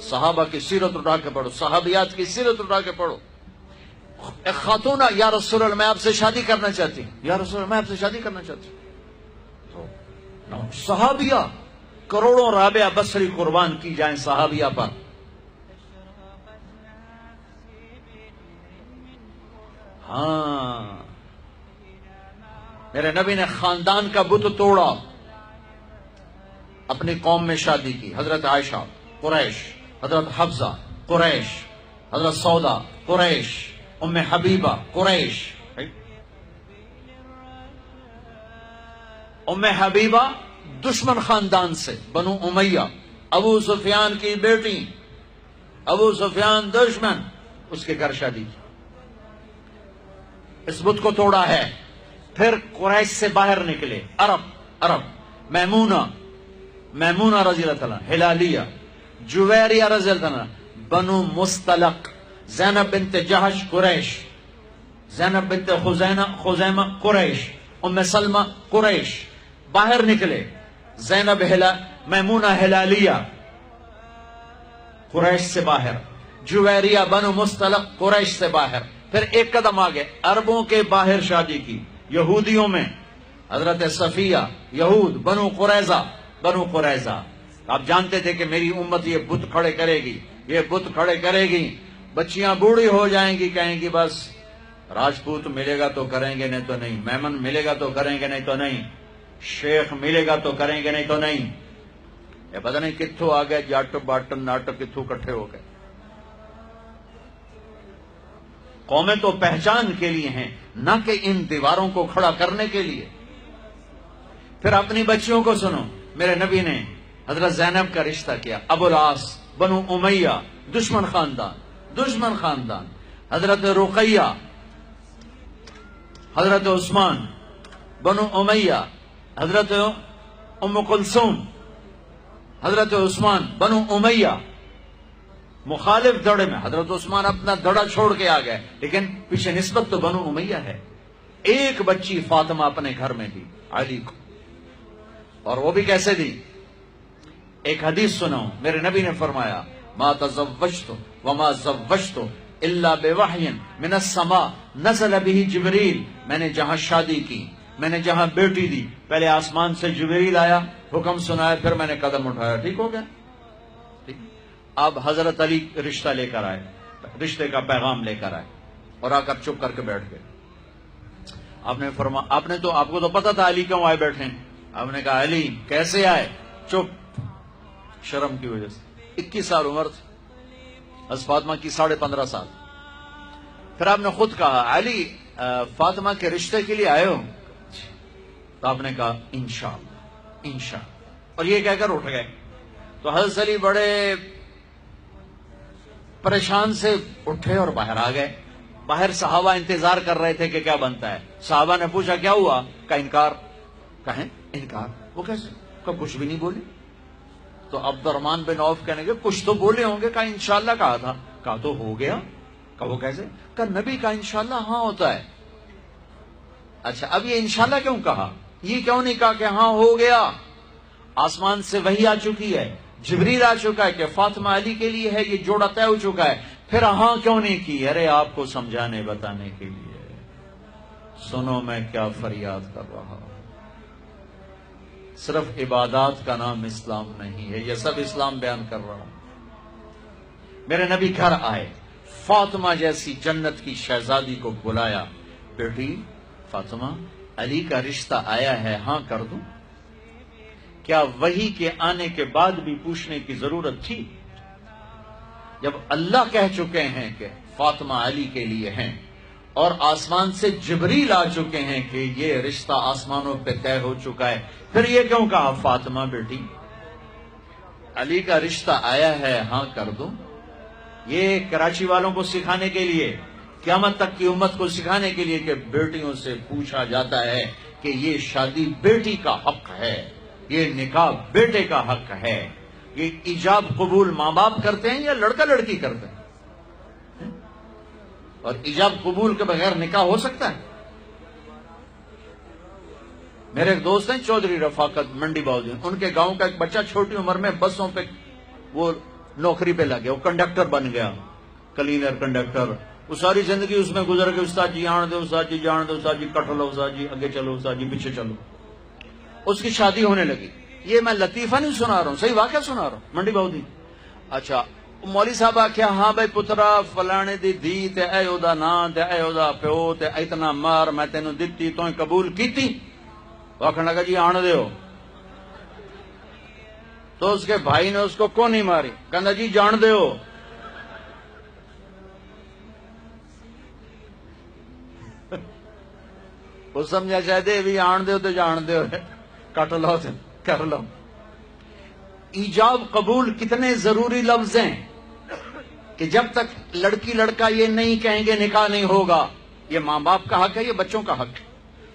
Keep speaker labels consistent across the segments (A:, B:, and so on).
A: صحابہ کی سیرت اٹھا کے پڑھو، صحابیات کی سیرت اٹھا کے پڑھو. ایک خاتون یا رسول اللہ میں آپ سے شادی کرنا چاہتی ہوں، یا رسول اللہ میں آپ سے شادی کرنا چاہتی ہوں. تو صحابیہ کروڑوں رابعہ بصری قربان کی جائیں صحابیہ پر. ہاں میرے نبی نے خاندان کا بت توڑا، اپنی قوم میں شادی کی. حضرت عائشہ قریش، حضرت حفصہ قریش، حضرت سودا قریش، ام حبیبہ قریش. ام حبیبہ دشمن خاندان سے، بنو امیہ، ابو سفیان کی بیٹی، ابو سفیان دشمن، اس کے گھر شادی کی. اس بت کو توڑا ہے. پھر قریش سے باہر نکلے عرب، میمونہ رضی اللہ عنہ، ہلالیہ، جویریہ رضی اللہ عنہ، بنو مستلق، زینب بنت جہش قریش، زینب بنت خزیمہ قریش، ام سلمہ قریش. باہر نکلے. زینب میمونہ ہلالیہ قریش سے باہر، جویریہ بنو مستلق قریش سے باہر. پھر ایک قدم آگے عربوں کے باہر شادی کی، یہودیوں میں حضرت صفیہ، یہود، بنو قریظہ. آپ جانتے تھے کہ میری امت یہ بت کھڑے کرے گی، یہ بت کھڑے کرے گی. بچیاں بوڑھی ہو جائیں گی، کہیں گی بس راجپوت ملے گا تو کریں گے نہیں تو نہیں، میمن ملے گا تو کریں گے نہیں تو نہیں، شیخ ملے گا تو کریں گے نہیں تو نہیں. یہ پتہ نہیں کتھوں آ گئے جٹ بٹ نٹ، کتھوں کٹھے ہو گئے. قومیں تو پہچان کے لیے ہیں، نہ کہ ان دیواروں کو کھڑا کرنے کے لیے. پھر اپنی بچیوں کو سنو. میرے نبی نے حضرت زینب کا رشتہ کیا، ابو العاص بنو امیہ، دشمن خاندان. حضرت رقیہ، حضرت عثمان بنو امیہ، حضرت ام کلثوم، حضرت عثمان بنو امیہ. مخالف دڑے میں حضرت عثمان اپنا دڑا چھوڑ کے آ گئے، لیکن پیچھے نسبت تو بنو امیہ ہے. ایک بچی فاطمہ اپنے گھر میں دی علی کو، اور وہ بھی کیسے دی؟ ایک حدیث سناؤں. میرے نبی نے فرمایا ما تزوجت وما زوجت الا بوحی من السماء نزل به جبریل. میں نے جہاں شادی کی، میں نے جہاں بیٹی دی، پہلے آسمان سے جبریل آیا، حکم سنایا، پھر میں نے قدم اٹھایا. ٹھیک ہو گیا. اب حضرت علی رشتہ لے کر آئے، رشتے کا پیغام لے کر آئے، اور آ کر چپ کر کے بیٹھ گئے. آپ نے فرمایا، آپ کو تو پتا تھا علی کیوں آئے بیٹھے. آپ نے کہا علی کیسے آئے؟ چپ، شرم کی وجہ سے. 21 سال عمر تھی، حضرت فاطمہ کی 15.5 سال. پھر آپ نے خود کہا علی فاطمہ کے رشتے کے لیے آئے ہو؟ تو آپ نے کہا انشاءاللہ. اور یہ کہہ کر اٹھ گئے. تو حضرت علی بڑے پریشان سے اٹھے اور باہر آ گئے. باہر صحابہ انتظار کر رہے تھے کہ کیا بنتا ہے. صحابہ نے پوچھا کیا ہوا؟ کہا انکار. کہیں انکار؟ وہ کیسے؟ کہا کچھ بھی نہیں بولی. تو عبد الرحمن بن عوف کہنے کے کچھ تو بولے ہوں گے. کہا انشاءاللہ کہا تھا. کہا تو ہو گیا. کہا وہ کیسے؟ کہا نبی کا انشاءاللہ ہاں ہوتا ہے. اچھا اب یہ انشاءاللہ کیوں کہا؟ یہ کیوں نہیں کہا کہ ہاں ہو گیا؟ آسمان سے وحی آ چکی ہے، جبریل آ چکا ہے کہ فاطمہ علی کے لیے ہے، یہ جوڑا طے ہو چکا ہے. پھر ہاں کیوں نہیں کی؟ ارے آپ کو سمجھانے بتانے کے لیے. سنو میں کیا فریاد کر رہا ہوں. صرف عبادات کا نام اسلام نہیں ہے، یہ سب اسلام بیان کر رہا ہوں. میرے نبی گھر آئے، فاطمہ جیسی جنت کی شہزادی کو بلایا. بیٹی فاطمہ، علی کا رشتہ آیا ہے، ہاں کر دوں؟ کیا وحی کے آنے کے بعد بھی پوچھنے کی ضرورت تھی؟ جب اللہ کہہ چکے ہیں کہ فاطمہ علی کے لیے ہیں، اور آسمان سے جبریل آ چکے ہیں کہ یہ رشتہ آسمانوں پہ طے ہو چکا ہے، پھر یہ کیوں کہا فاطمہ بیٹی علی کا رشتہ آیا ہے، ہاں کر دوں؟ یہ کراچی والوں کو سکھانے کے لیے، قیامت تک کی امت کو سکھانے کے لیے کہ بیٹیوں سے پوچھا جاتا ہے کہ یہ شادی بیٹی کا حق ہے، یہ نکاح بیٹے کا حق ہے. یہ ایجاب قبول ماں باپ کرتے ہیں یا لڑکا لڑکی کرتے ہیں؟ اور ایجاب قبول کے بغیر نکاح ہو سکتا ہے؟ میرے ایک دوست ہیں چودھری رفاقت منڈی باؤ، ان کے گاؤں کا ایک بچہ چھوٹی عمر میں بسوں پہ وہ نوکری پہ لگ گیا, وہ کنڈکٹر بن گیا, کلینر کنڈکٹر. وہ ساری زندگی اس میں گزر گئی, استاد جی آن دو, استاد جی جان دو, استاد جی کٹ لو, استاد جی آگے چلو, استاد جی پیچھے چلو. اس کی شادی ہونے لگی. یہ میں لطیفہ نہیں سنا رہا ہوں, صحیح واقعہ سنا رہا ہوں, منڈی بہودی. اچھا مولوی صاحب آخیا ہاں بھائی پترا فلانے دی دھی تے اے او دا نام تے اے او دا پیو تے اتنا مار میں تینوں دتی تو قبول کیتی. آخر لگا جی آن دیو. تو اس کے بھائی نے اس کو کون نہیں ماری, کہنا جی جان دیو. وہ سمجھا شاید بھی آن دیو تو جان دیو, کٹ لو تے کر لو. ایجاب قبول کتنے ضروری لفظ ہیں کہ جب تک لڑکی لڑکا یہ نہیں کہیں گے نکاح نہیں ہوگا. یہ ماں باپ کا حق ہے, یہ بچوں کا حق ہے.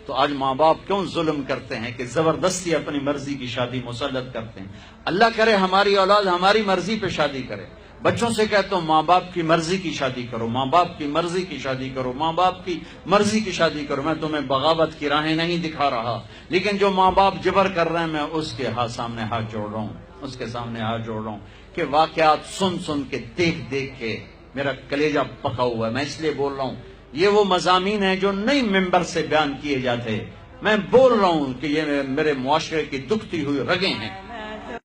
A: تو آج ماں باپ کیوں ظلم کرتے ہیں کہ زبردستی اپنی مرضی کی شادی مسلط کرتے ہیں. اللہ کرے ہماری اولاد ہماری مرضی پہ شادی کرے. بچوں سے کہتا ہوں ماں باپ کی مرضی کی شادی کرو, ماں باپ کی مرضی کی شادی کرو, ماں باپ کی مرضی کی شادی کرو. میں تمہیں بغاوت کی راہیں نہیں دکھا رہا, لیکن جو ماں باپ جبر کر رہے ہیں میں اس کے سامنے ہاتھ جوڑ رہا ہوں, اس کے سامنے ہاتھ جوڑ رہا ہوں کہ واقعات سن سن کے دیکھ دیکھ کے میرا کلیجہ پکا ہوا ہے. میں اس لیے بول رہا ہوں یہ وہ مضامین ہیں جو نئی ممبر سے بیان کیے جاتے. میں بول رہا ہوں کہ یہ میرے معاشرے کی دکھتی ہوئی رگیں ہیں.